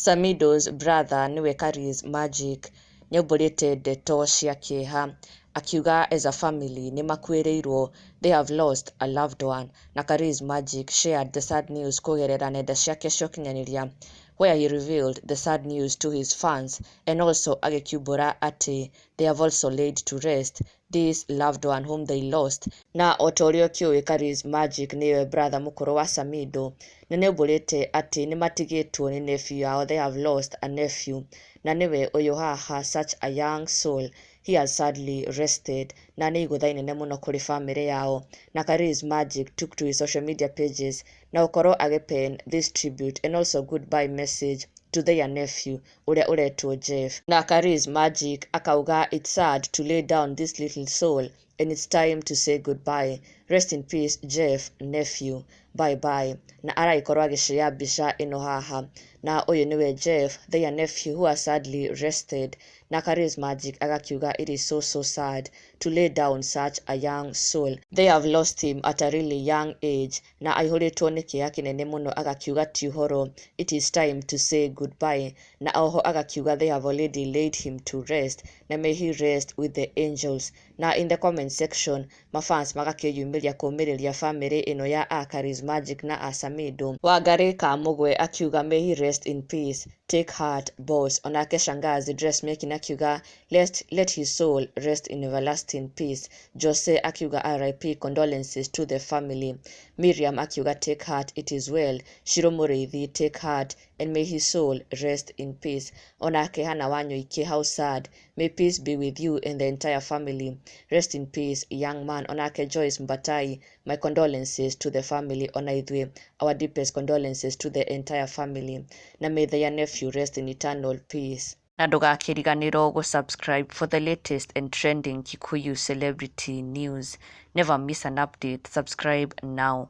Samidoh'S brother niwe Kari's Magic nĩaumbũrĩte ndeto cia kĩeha akiuga as a family nĩmakuĩrĩirwo, they have lost a loved one. Na Kari's Magic shared the sad news kũgerera nenda ciake cia ũkinyanĩria, where he revealed the sad news to his fans and also agĩkumbũra atĩ they have also laid to rest this loved one whom they lost. Na o ta ũrĩa ũkĩũĩ, Kari's Magic nĩwe brother mũkũrũ wa Samidoh, na nĩaumbũrĩte atĩ nĩmatigĩtwo nĩ nephew wao, they have lost a nephew, na nĩwe ũyũ haha, such a young soul, he has sadly rested, na nĩ igũtha inene mũno kũrĩ family yao. Na Kari's Magic took to his social media pages na gũkorwo agĩpen this tribute and also goodbye message to their nephew ũrĩa ũretwo Jeff. Na Kari's Magic akauga it's sad to lay down this little soul and it's time to say goodbye. Rest in peace Jeff, nephew, bye bye. Na aragĩkorwo agĩshare mbica ĩno haha, na ũyũ nĩwe Jeff, their nephew who has sadly rested. Na Kari's Magic agakiuga it is so sad to lay down such a young soul, they have lost him at a really young age. Na aihũrĩtwo nĩ kĩeha kĩnene mũno, agakiuga ti ũhoro, it is time to say goodbye. Na oho agakiuga they have already laid him to rest, na may he rest with the angels. Na in the comment section mafans magakĩyumĩria kũũmĩrĩria family ĩno ya Kari's Magic na Samidoh. Wangari Kamũgwe akiuga may he rest in peace, take heart boss. Onake Shangazi Dressmaking akiuga let his soul rest in everlasting peace. Jose akiuga R.I.P, condolences to the family. Miriam akiuga take heart, it is well. Shiro Mureithi, take heart and may his soul rest in peace. Onake Hannah Wanyoike, how sad, may peace be with you and the entire family, rest in peace young man. Onake Joyce Mbatai, my condolences to the family. Onaithwe, our deepest condolences to the entire family, na may their nephew rest in eternal peace. Na ndũgakĩriganĩrwo gũsubscribe for the latest and trending Kikuyu celebrity news. Never miss an update. Subscribe now.